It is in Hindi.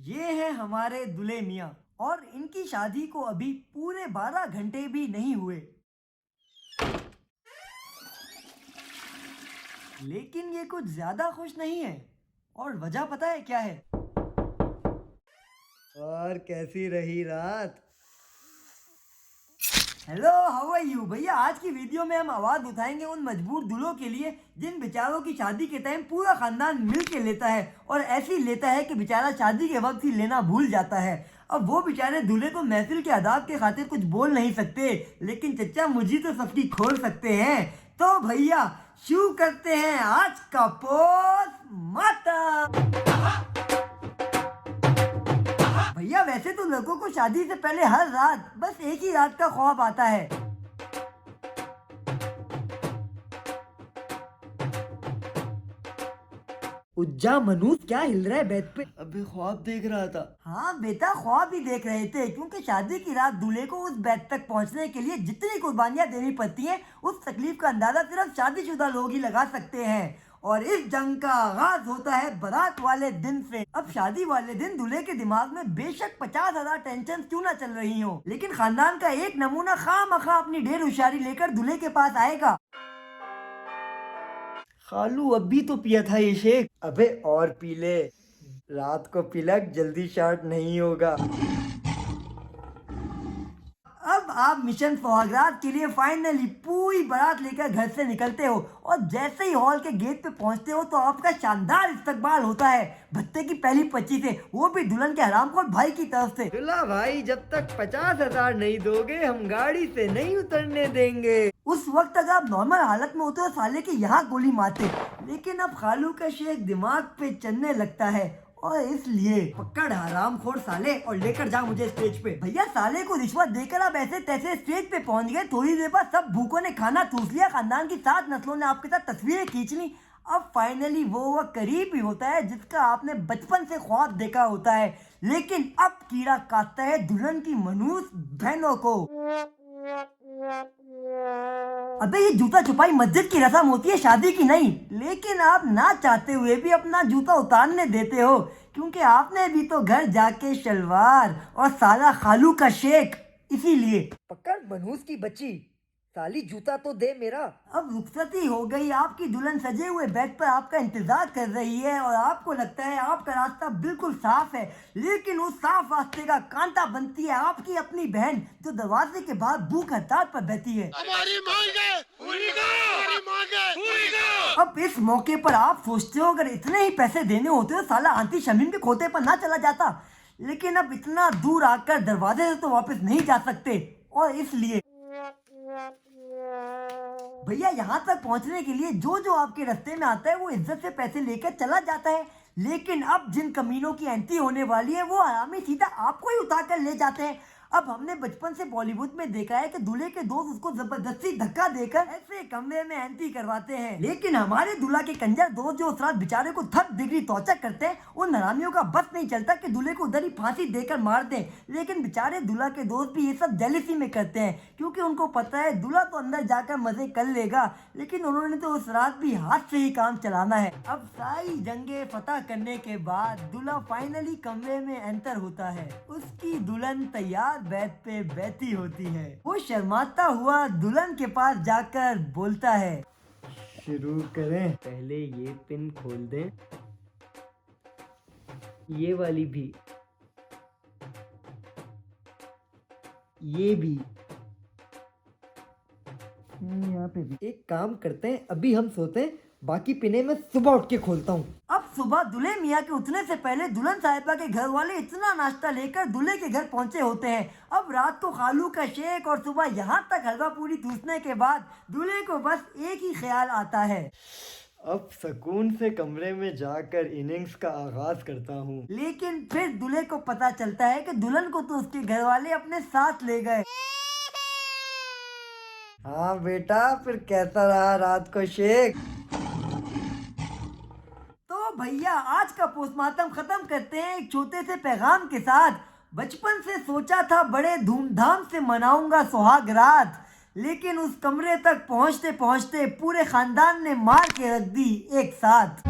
ये है हमारे दुल्हे मियाँ और इनकी शादी को अभी पूरे 12 घंटे भी नहीं हुए। लेकिन ये कुछ ज्यादा खुश नहीं है और वजह पता है क्या है? और कैसी रही रात? हेलो, हाउ आर यू भैया। आज की वीडियो में हम आवाज उठाएंगे उन मजबूर दूल्हों के लिए जिन बेचारों की शादी के टाइम पूरा खानदान मिल के लेता है और ऐसी लेता है कि बेचारा शादी के वक्त ही लेना भूल जाता है। अब वो बेचारे दूल्हे को महफिल के आदाब के खातिर कुछ बोल नहीं सकते, लेकिन चच्चा मुझी तो सबकी खोल सकते हैं। तो भैया शुरू करते हैं आज का पोस्टमार्टम। भैया वैसे तो लड़कों को शादी से पहले हर रात बस एक ही रात का ख्वाब आता है। उज्जा मनूस क्या हिल रहा है बेड पे? अबे ख्वाब देख रहा था। हाँ बेटा, ख्वाब ही देख रहे थे क्योंकि शादी की रात दूल्हे को उस बेड तक पहुंचने के लिए जितनी कुर्बानियां देनी पड़ती हैं उस तकलीफ का अंदाजा सिर्फ शादीशुदा लोग ही लगा सकते हैं। और इस जंग का आगाज होता है बारात वाले दिन से। अब शादी वाले दिन दूल्हे के दिमाग में बेशक 50,000 टेंशन क्यों ना चल रही हो, लेकिन खानदान का एक नमूना खामखा अपनी ढेर होशियारी लेकर दूल्हे के पास आएगा। खालू अभी तो पिया था ये शेक। अबे और पी ले, रात को पिलक जल्दी शॉर्ट नहीं होगा। अब आप मिशन सौहागरात के लिए फाइनली पूरी बारात लेकर घर से निकलते हो और जैसे ही हॉल के गेट पे पहुंचते हो तो आपका शानदार इस्तकबाल होता है भत्ते की पहली 25 से, वो भी दुल्हन के हरामखोर भाई की तरफ से। दूल्हा भाई जब तक 50,000 नहीं दोगे हम गाड़ी से नहीं उतरने देंगे। उस वक्त अगर आप नॉर्मल हालत में होते हो साले के यहाँ गोली मारते, लेकिन अब खालू का शेख दिमाग पे चलने लगता है और इसलिए पकड़ हरामखोर साले और लेकर जा मुझे स्टेज पे। भैया साले को रिश्वत देकर आप ऐसे तैसे स्टेज पे पहुंच गए। थोड़ी देर बाद सब भूखों ने खाना ठूस लिया, खानदान की 7 नस्लों ने आपके साथ तस्वीरें खींच ली। अब फाइनली वो वक्त करीब ही होता है जिसका आपने बचपन से ख्वाब देखा होता है, लेकिन अब कीड़ा काटता है दुल्हन की मनूस बहनों को। अबे ये जूता छुपाई मस्जिद की रस्म होती है, शादी की नहीं। लेकिन आप ना चाहते हुए भी अपना जूता उतारने देते हो क्योंकि आपने भी तो घर जाके शलवार और साला खालू का शेख। इसीलिए पकड़ बनूस की बच्ची, साली जूता तो दे मेरा। अब रुखसती हो गई, आपकी दुल्हन सजे हुए बेड पर आपका इंतजार कर रही है और आपको लगता है आपका रास्ता बिल्कुल साफ है, लेकिन उस साफ रास्ते का कांटा बनती है आपकी अपनी बहन जो दरवाजे के बाहर भूख हड़ताल पर बैठी है। हमारी मांग है पूरी करो, हमारी मांग है पूरी करो। अब इस मौके पर आप सोचते हो अगर इतने ही पैसे देने होते तो साला आंटी शमीम के खोते पर ना चला जाता, लेकिन अब इतना दूर आकर दरवाजे से तो वापस नहीं जा सकते और इसलिए भैया यहाँ तक पहुँचने के लिए जो जो आपके रास्ते में आता है वो इज्जत से पैसे लेकर चला जाता है, लेकिन अब जिन कमीनों की एंट्री होने वाली है वो हरामी सीधा आपको ही उठा कर ले जाते हैं। अब हमने बचपन से बॉलीवुड में देखा है कि दूल्हे के दोस्त उसको जबरदस्ती धक्का देकर ऐसे कमरे में एंट्री करवाते हैं, लेकिन हमारे दूल्हा के कंजर दोस्त जो उस रात बेचारे को 30 डिग्री टॉर्चर करते हैं उन हरामियों का बस नहीं चलता कि दूल्हे को उधर ही फांसी देकर मार दें। लेकिन बेचारे दूल्हा के दोस्त भी ये सब जेलसी में करते हैं क्योंकि उनको पता है दूल्हा तो अंदर जाकर मजे कर लेगा, लेकिन उन्होंने तो उस रात भी हाथ से ही काम चलाना है। अब सारी जंगे फतह करने के बाद दूल्हा फाइनली कमरे में एंटर होता है। उसकी दुल्हन तैयार बेड पे बैठी होती है। वो शर्माता हुआ दुल्हन के पास जाकर बोलता है, शुरू करें। पहले ये पिन खोल दें, ये वाली भी, ये भी, यहाँ पे भी। एक काम करते हैं अभी हम सोते हैं, बाकी पिने मैं सुबह उठ के खोलता हूँ। अब सुबह दूल्हे मियाँ के उठने से पहले दुल्हन साहिबा के घर वाले इतना नाश्ता लेकर दूल्हे के घर पहुंचे होते हैं। अब रात को खालू का शेक और सुबह यहाँ तक हलवा पूरी ठूसने के बाद दूल्हे को बस एक ही ख्याल आता है, अब सुकून से कमरे में जाकर इनिंग्स का आगाज करता हूँ। लेकिन फिर दूल्हे को पता चलता है कि दुल्हन को तो उसके घर वाले अपने साथ ले गए। हाँ बेटा, फिर कैसा रहा रात को शेक? तो भैया आज का पोस्टमार्टम खत्म करते हैं एक छोटे से पैगाम के साथ। बचपन से सोचा था बड़े धूमधाम से मनाऊंगा सुहाग रात, लेकिन उस कमरे तक पहुंचते पहुंचते पूरे खानदान ने मार के रख दी एक साथ।